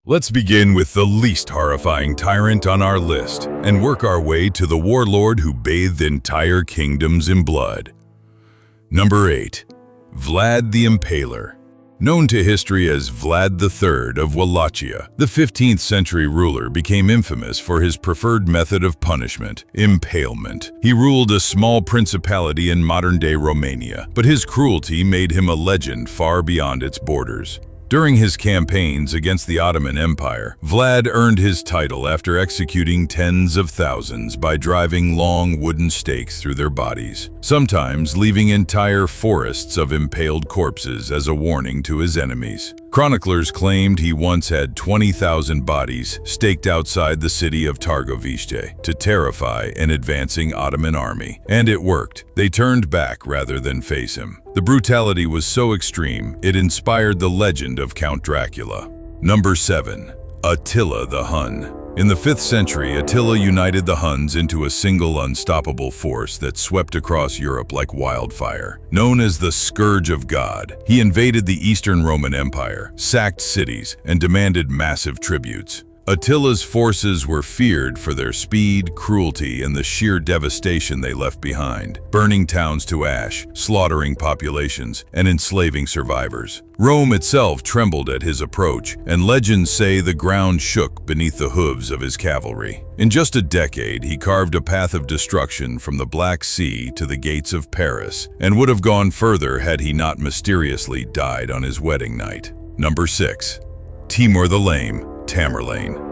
Let's begin with the least horrifying tyrant on our list and work our way to the warlord who bathed entire kingdoms in blood. Number 8. Vlad the Impaler. Known to history as Vlad III of Wallachia, the 15th century ruler became infamous for his preferred method of punishment, impalement. He ruled a small principality in modern-day Romania, but his cruelty made him a legend far beyond its borders. During his campaigns against the Ottoman Empire, Vlad earned his title after executing tens of thousands by driving long wooden stakes through their bodies, sometimes leaving entire forests of impaled corpses as a warning to his enemies. Chroniclers claimed he once had 20,000 bodies staked outside the city of Targovište to terrify an advancing Ottoman army. And it worked. They turned back rather than face him. The brutality was so extreme, it inspired the legend of Count Dracula. Number 7. Attila the Hun. In the 5th century, Attila united the Huns into a single unstoppable force that swept across Europe like wildfire. Known as the Scourge of God, he invaded the Eastern Roman Empire, sacked cities, and demanded massive tributes. Attila's forces were feared for their speed, cruelty, and the sheer devastation they left behind, burning towns to ash, slaughtering populations, and enslaving survivors. Rome itself trembled at his approach, and legends say the ground shook beneath the hooves of his cavalry. In just a decade, he carved a path of destruction from the Black Sea to the gates of Paris, and would have gone further had he not mysteriously died on his wedding night. Number 6. Timur the Lame, Tamerlane.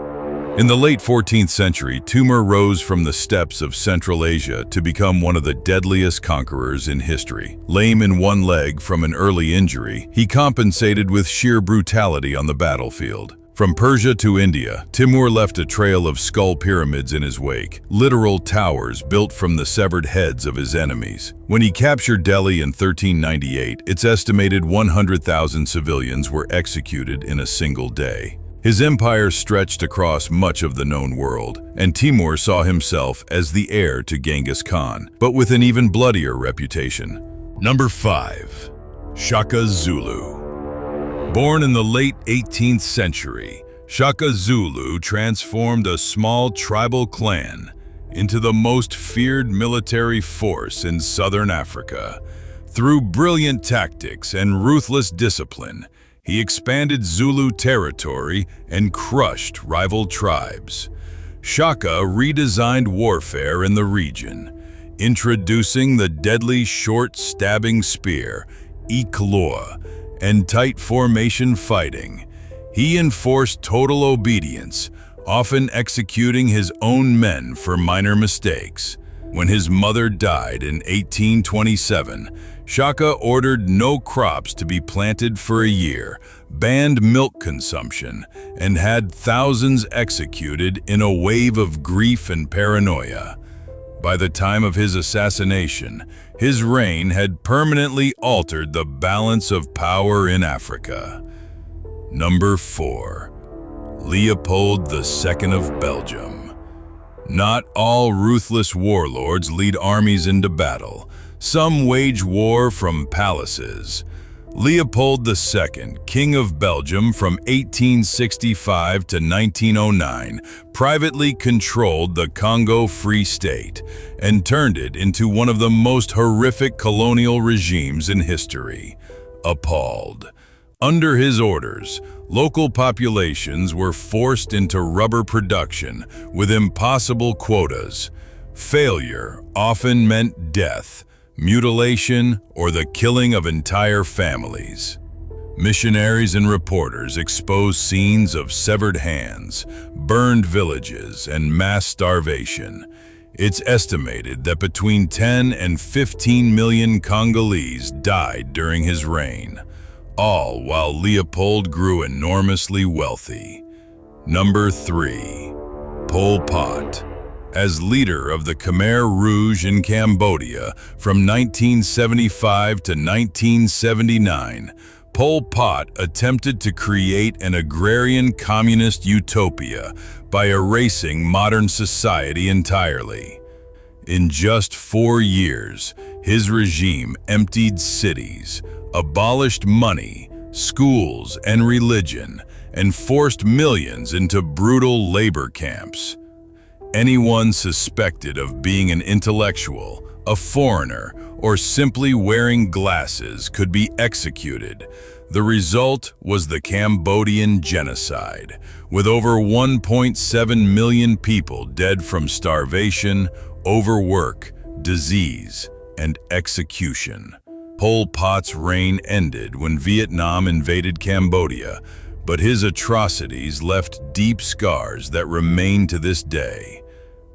In the late 14th century, Timur rose from the steppes of Central Asia to become one of the deadliest conquerors in history. Lame in one leg from an early injury, he compensated with sheer brutality on the battlefield. From Persia to India, Timur left a trail of skull pyramids in his wake, literal towers built from the severed heads of his enemies. When he captured Delhi in 1398, it's estimated 100,000 civilians were executed in a single day. His empire stretched across much of the known world, and Timur saw himself as the heir to Genghis Khan, but with an even bloodier reputation. Number 5. Shaka Zulu. Born in the late 18th century, Shaka Zulu transformed a small tribal clan into the most feared military force in southern Africa. Through brilliant tactics and ruthless discipline, he expanded Zulu territory and crushed rival tribes. Shaka redesigned warfare in the region, introducing the deadly short stabbing spear, Iklor, and tight formation fighting. He enforced total obedience, often executing his own men for minor mistakes. When his mother died in 1827, Shaka ordered no crops to be planted for a year, banned milk consumption, and had thousands executed in a wave of grief and paranoia. By the time of his assassination, his reign had permanently altered the balance of power in Africa. Number 4. Leopold II of Belgium. Not all ruthless warlords lead armies into battle. Some wage war from palaces. Leopold II, King of Belgium from 1865 to 1909, privately controlled the Congo Free State and turned it into one of the most horrific colonial regimes in history. Appalled. Under his orders, local populations were forced into rubber production with impossible quotas. Failure often meant death, mutilation, or the killing of entire families. Missionaries and reporters exposed scenes of severed hands, burned villages, and mass starvation. It's estimated that between 10 and 15 million Congolese died during his reign, all while Leopold grew enormously wealthy. Number 3. Pol Pot. As leader of the Khmer Rouge in Cambodia from 1975 to 1979, Pol Pot attempted to create an agrarian communist utopia by erasing modern society entirely. In just 4 years, his regime emptied cities, abolished money, schools, and religion, and forced millions into brutal labor camps. Anyone suspected of being an intellectual, a foreigner, or simply wearing glasses could be executed. The result was the Cambodian genocide, with over 1.7 million people dead from starvation, overwork, disease, and execution. Pol Pot's reign ended when Vietnam invaded Cambodia, but his atrocities left deep scars that remain to this day.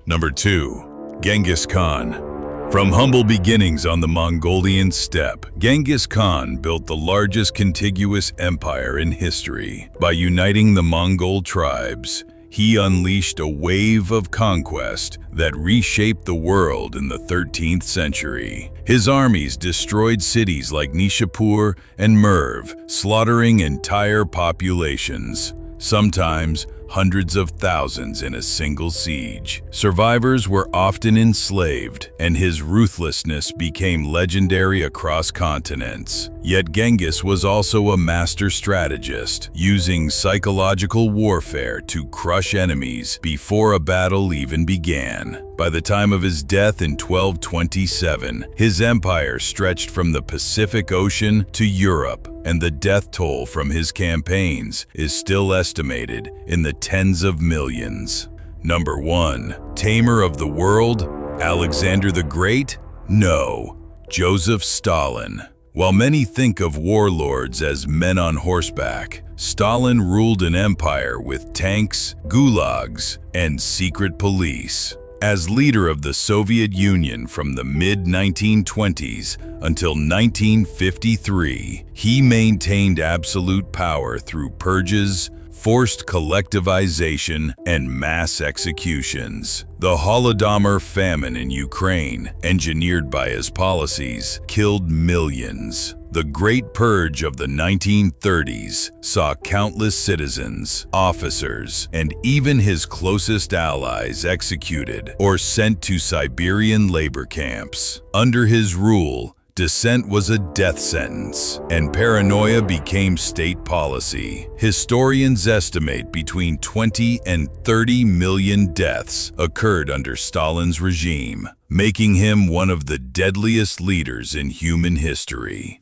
Number 2. Genghis Khan. From humble beginnings on the Mongolian steppe, Genghis Khan built the largest contiguous empire in history. By uniting the Mongol tribes, he unleashed a wave of conquest that reshaped the world in the 13th century. His armies destroyed cities like Nishapur and Merv, slaughtering entire populations, sometimes hundreds of thousands in a single siege. Survivors were often enslaved, and his ruthlessness became legendary across continents. Yet Genghis was also a master strategist, using psychological warfare to crush enemies before a battle even began. By the time of his death in 1227, his empire stretched from the Pacific Ocean to Europe, and the death toll from his campaigns is still estimated in the tens of millions. Number 1. Tamer of the world? Alexander the Great? No, Joseph Stalin. While many think of warlords as men on horseback, Stalin ruled an empire with tanks, gulags, and secret police. As leader of the Soviet Union from the mid-1920s until 1953, he maintained absolute power through purges, forced collectivization, and mass executions. The Holodomor famine in Ukraine, engineered by his policies, killed millions. The Great Purge of the 1930s saw countless citizens, officers, and even his closest allies executed or sent to Siberian labor camps. Under his rule, dissent was a death sentence, and paranoia became state policy. Historians estimate between 20 and 30 million deaths occurred under Stalin's regime, making him one of the deadliest leaders in human history.